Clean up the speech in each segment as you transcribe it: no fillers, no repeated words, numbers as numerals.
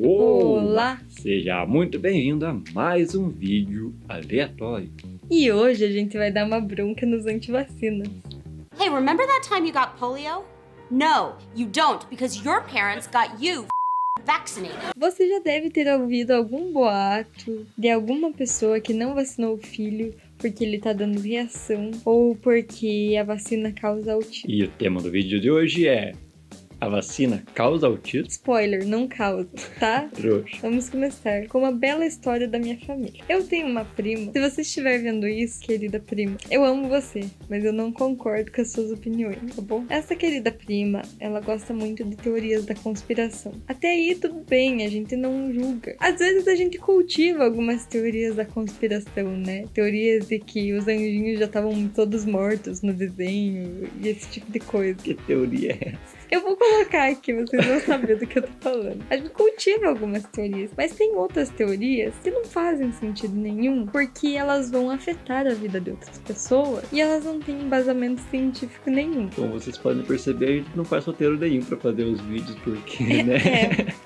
Olá! Seja muito bem-vindo a mais um vídeo aleatório. E hoje a gente vai dar uma bronca nos antivacinas. Hey, remember that time you got polio? No, you don't, because your parents got you vaccinated. Você já deve ter ouvido algum boato de alguma pessoa que não vacinou o filho porque ele tá dando reação ou porque a vacina causa autismo. E o tema do vídeo de hoje é: a vacina causa autismo? Spoiler, não causa, tá? Trouxa. Vamos começar com uma bela história da minha família. Eu tenho uma prima. Se você estiver vendo isso, querida prima, eu amo você, mas eu não concordo com as suas opiniões, tá bom? Essa querida prima, ela gosta muito de teorias da conspiração. Até aí tudo bem, a gente não julga. Às vezes a gente cultiva algumas teorias da conspiração, né? Teorias de que os anjinhos já estavam todos mortos no desenho e esse tipo de coisa. Que teoria é essa? Eu vou colocar aqui, vocês vão saber do que eu tô falando. A gente cultiva algumas teorias, mas tem outras teorias que não fazem sentido nenhum, porque elas vão afetar a vida de outras pessoas e elas não têm embasamento científico nenhum. Como vocês podem perceber, a gente não faz roteiro nenhum pra fazer os vídeos, porque, né?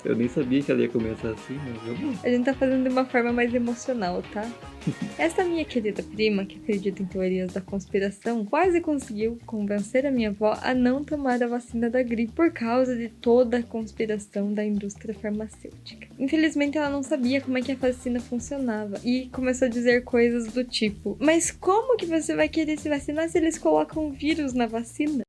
Eu nem sabia que ela ia começar assim, mas eu vou. A gente tá fazendo de uma forma mais emocional, tá? Essa minha querida prima, que acredita em teorias da conspiração, quase conseguiu convencer a minha avó a não tomar a vacina da gripe por causa de toda a conspiração da indústria farmacêutica. Infelizmente, ela não sabia como é que a vacina funcionava e começou a dizer coisas do tipo: mas como que você vai querer se vacinar se eles colocam vírus na vacina?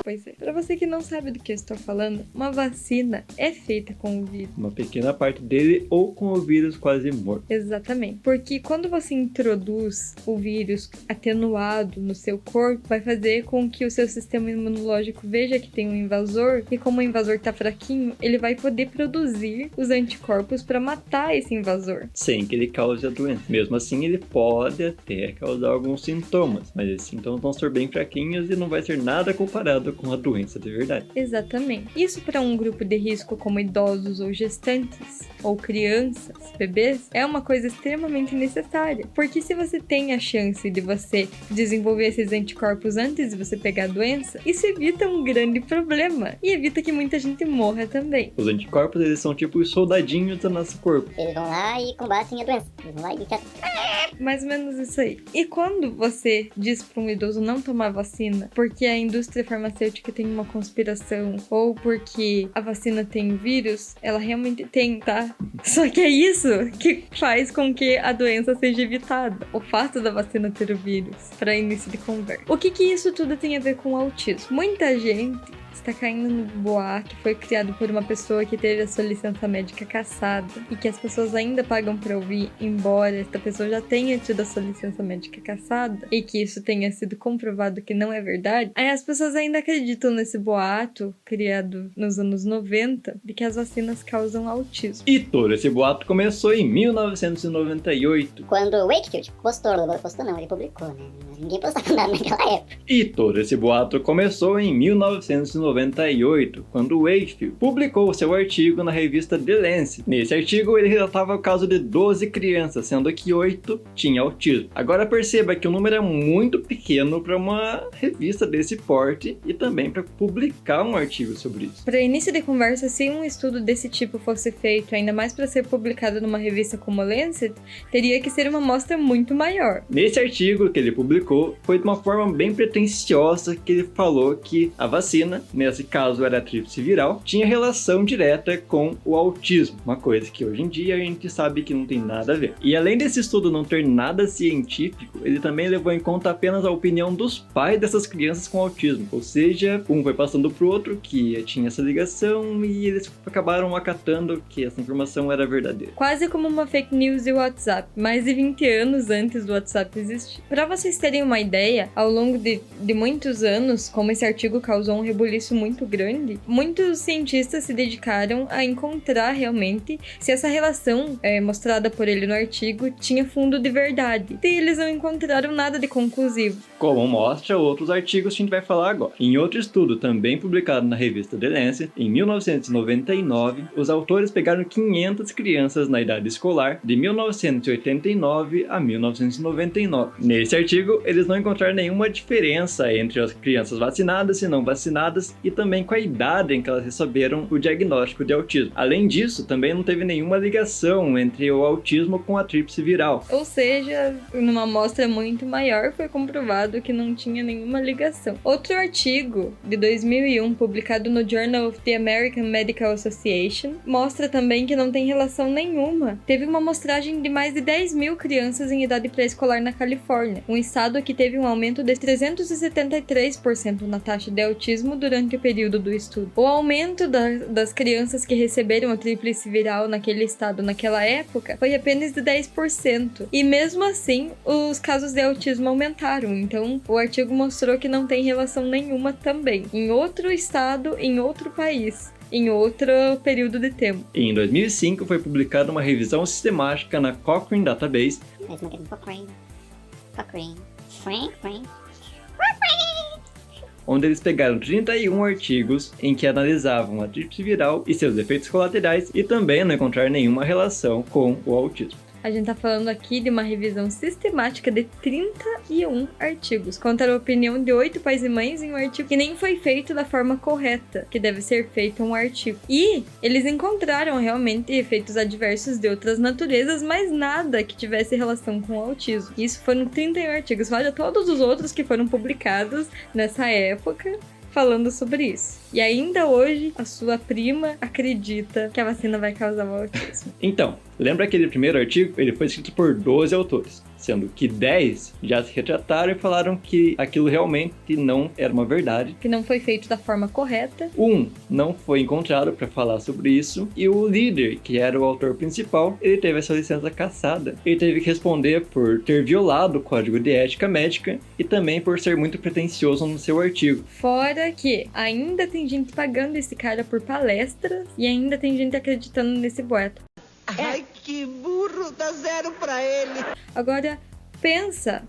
Pois é. Pra você que não sabe do que eu estou falando, uma vacina é feita com o vírus. Uma pequena parte dele ou com o vírus quase morto. Exatamente. Porque quando você introduz o vírus atenuado no seu corpo, vai fazer com que o seu sistema imunológico veja que tem um invasor e como o invasor tá fraquinho, ele vai poder produzir os anticorpos para matar esse invasor. Sem que ele cause a doença. Mesmo assim, ele pode até causar alguns sintomas, mas esses sintomas vão ser bem fraquinhos e não vai ser nada comparado com a doença de verdade. Exatamente. Isso para um grupo de risco como idosos ou gestantes, ou crianças, bebês, é uma coisa extremamente necessária. Porque se você tem a chance de você desenvolver esses anticorpos antes de você pegar a doença, isso evita um grande problema. E evita que muita gente morra também. Os anticorpos, eles são tipo os soldadinhos do nosso corpo. Eles vão lá e combatem a doença. Eles vão lá e bicham. Mais ou menos isso aí. E quando você diz para um idoso não tomar vacina porque a indústria farmacêutica tem uma conspiração ou porque a vacina tem vírus, ela realmente tem, tá? Só que é isso que faz com que a doença seja evitada. O fato da vacina ter o vírus, para início de conversa. O que isso tudo tem a ver com o autismo? Muita gente está caindo no boato que foi criado por uma pessoa que teve a sua licença médica cassada e que as pessoas ainda pagam para ouvir, embora esta pessoa já tenha tido a sua licença médica cassada e que isso tenha sido comprovado que não é verdade. Aí as pessoas ainda acreditam nesse boato criado nos anos 90 de que as vacinas causam autismo. E todo esse boato começou em 1998. Quando o Wakefield postou não, ele publicou, né? Ninguém postava nada naquela época. E todo esse boato começou em 1998, quando Wakefield publicou seu artigo na revista The Lancet. Nesse artigo, ele relatava o caso de 12 crianças, sendo que 8 tinham autismo. Agora perceba que o número é muito pequeno para uma revista desse porte e também para publicar um artigo sobre isso. Para início de conversa, se um estudo desse tipo fosse feito, ainda mais para ser publicado numa revista como a Lancet, teria que ser uma amostra muito maior. Nesse artigo que ele publicou, foi de uma forma bem pretensiosa que ele falou que a vacina, nesse caso era a tríplice viral, tinha relação direta com o autismo, uma coisa que hoje em dia a gente sabe que não tem nada a ver. E além desse estudo não ter nada científico, ele também levou em conta apenas a opinião dos pais dessas crianças com autismo, ou seja, um foi passando pro outro que tinha essa ligação e eles acabaram acatando que essa informação era verdadeira. Quase como uma fake news de WhatsApp, mais de 20 anos antes do WhatsApp existir. Para vocês terem uma ideia, ao longo de muitos anos, como esse artigo causou um rebuliço muito grande, muitos cientistas se dedicaram a encontrar realmente se essa relação mostrada por ele no artigo tinha fundo de verdade. E eles não encontraram nada de conclusivo. Como mostra outros artigos que a gente vai falar agora. Em outro estudo, também publicado na revista The Lancet, em 1999, os autores pegaram 500 crianças na idade escolar de 1989 a 1999. Nesse artigo, eles não encontraram nenhuma diferença entre as crianças vacinadas e não vacinadas crianças e também com a idade em que elas receberam o diagnóstico de autismo. Além disso, também não teve nenhuma ligação entre o autismo com a tríplice viral. Ou seja, numa amostra muito maior, foi comprovado que não tinha nenhuma ligação. Outro artigo de 2001, publicado no Journal of the American Medical Association, mostra também que não tem relação nenhuma. Teve uma amostragem de mais de 10 mil crianças em idade pré-escolar na Califórnia, um estado que teve um aumento de 373% na taxa de autismo durante o período do estudo. O aumento das crianças que receberam a tríplice viral naquele estado naquela época foi apenas de 10%. E mesmo assim, os casos de autismo aumentaram. Então, o artigo mostrou que não tem relação nenhuma também. Em outro estado, em outro país, em outro período de tempo. Em 2005, foi publicada uma revisão sistemática na Cochrane Database, onde eles pegaram 31 artigos em que analisavam a tríplice viral e seus efeitos colaterais e também não encontraram nenhuma relação com o autismo. A gente tá falando aqui de uma revisão sistemática de 31 artigos, contra a opinião de 8 pais e mães em um artigo que nem foi feito da forma correta, que deve ser feito um artigo. E eles encontraram realmente efeitos adversos de outras naturezas, mas nada que tivesse relação com o autismo. Isso foram 31 artigos, olha todos os outros que foram publicados nessa época falando sobre isso. E ainda hoje, a sua prima acredita que a vacina vai causar o autismo. Então, lembra aquele primeiro artigo? Ele foi escrito por 12 autores, sendo que 10 já se retrataram e falaram que aquilo realmente não era uma verdade. Que não foi feito da forma correta. Um não foi encontrado para falar sobre isso, e o líder, que era o autor principal, ele teve essa licença cassada. Ele teve que responder por ter violado o código de ética médica e também por ser muito pretensioso no seu artigo. Fora que ainda tem gente pagando esse cara por palestras e ainda tem gente acreditando nesse boato. Ai, que burro, dá 0 pra ele. Agora, pensa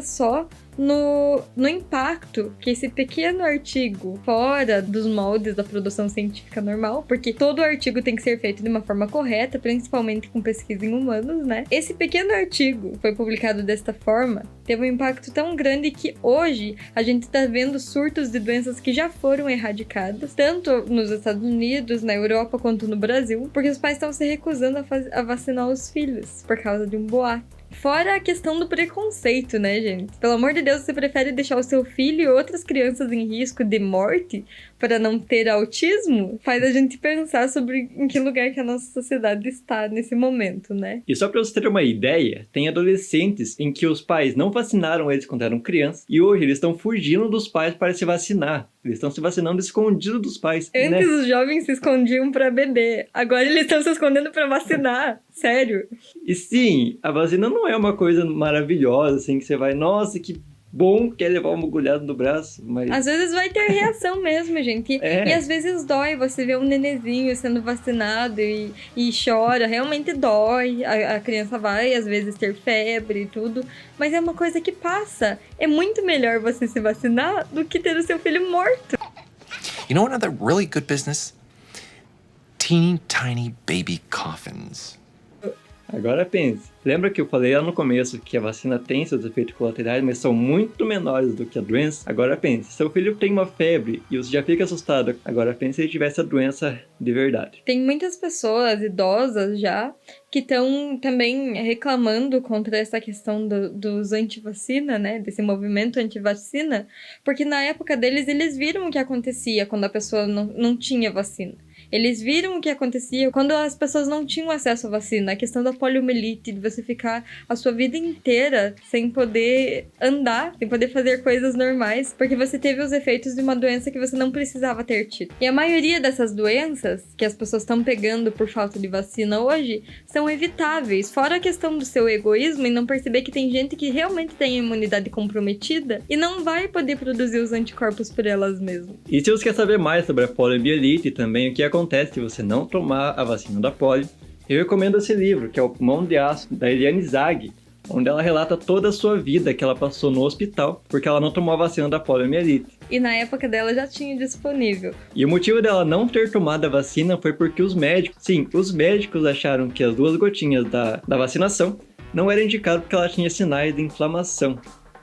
só no impacto que esse pequeno artigo, fora dos moldes da produção científica normal, porque todo artigo tem que ser feito de uma forma correta, principalmente com pesquisa em humanos, né? Esse pequeno artigo foi publicado desta forma, teve um impacto tão grande que hoje a gente está vendo surtos de doenças que já foram erradicadas, tanto nos Estados Unidos, na Europa, quanto no Brasil, porque os pais estão se recusando a vacinar os filhos por causa de um boato. Fora a questão do preconceito, né, gente? Pelo amor de Deus, você prefere deixar o seu filho e outras crianças em risco de morte para não ter autismo? Faz a gente pensar sobre em que lugar que a nossa sociedade está nesse momento, né? E só para você ter uma ideia, tem adolescentes em que os pais não vacinaram eles quando eram crianças e hoje eles estão fugindo dos pais para se vacinar. Eles estão se vacinando escondido dos pais. Antes, né? Os jovens se escondiam para beber. Agora eles estão se escondendo para vacinar. Sério. E sim, a vacina não é uma coisa maravilhosa, assim, que você vai, nossa, que bom que é levar uma agulhada no braço, mas... Às vezes vai ter reação mesmo, gente. E às vezes dói, você vê um nenenzinho sendo vacinado e chora, realmente dói. A criança vai, às vezes, ter febre e tudo, mas é uma coisa que passa. É muito melhor você se vacinar do que ter o seu filho morto. You know another really good business? Teeny tiny baby coffins. Agora pense, lembra que eu falei lá no começo que a vacina tem seus efeitos colaterais, mas são muito menores do que a doença? Agora pense, seu filho tem uma febre e você já fica assustado. Agora pense se ele tivesse a doença de verdade. Tem muitas pessoas idosas já que estão também reclamando contra essa questão dos antivacina, né? Desse movimento antivacina, porque na época deles eles viram o que acontecia quando a pessoa não tinha vacina. Eles viram o que acontecia quando as pessoas não tinham acesso à vacina. A questão da poliomielite, de você ficar a sua vida inteira sem poder andar, sem poder fazer coisas normais, porque você teve os efeitos de uma doença que você não precisava ter tido. E a maioria dessas doenças que as pessoas estão pegando por falta de vacina hoje são evitáveis. Fora a questão do seu egoísmo e não perceber que tem gente que realmente tem a imunidade comprometida e não vai poder produzir os anticorpos por elas mesmas. E se você quer saber mais sobre a poliomielite e também o que acontece se você não tomar a vacina da polio, eu recomendo esse livro, que é o Mão de Aço, da Eliane Zag, onde ela relata toda a sua vida que ela passou no hospital porque ela não tomou a vacina da poliomielite. E na época dela já tinha disponível. E o motivo dela não ter tomado a vacina foi porque os médicos acharam que as 2 gotinhas da vacinação não eram indicadas porque ela tinha sinais de inflamação.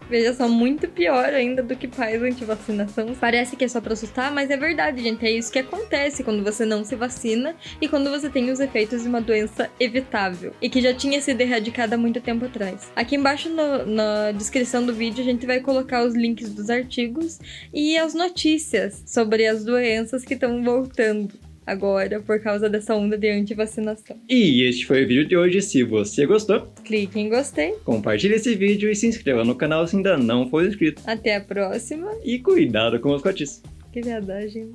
Veja só, muito pior ainda do que pais anti-vacinação. Parece que é só pra assustar, mas é verdade, gente. É isso que acontece quando você não se vacina e quando você tem os efeitos de uma doença evitável e que já tinha sido erradicada há muito tempo atrás. Aqui embaixo na descrição do vídeo a gente vai colocar os links dos artigos e as notícias sobre as doenças que estão voltando agora por causa dessa onda de anti-vacinação. E este foi o vídeo de hoje. Se você gostou, Clique em gostei. compartilhe esse vídeo e se inscreva no canal se ainda não for inscrito. Até a próxima. E cuidado com os cotis. Que viadagem.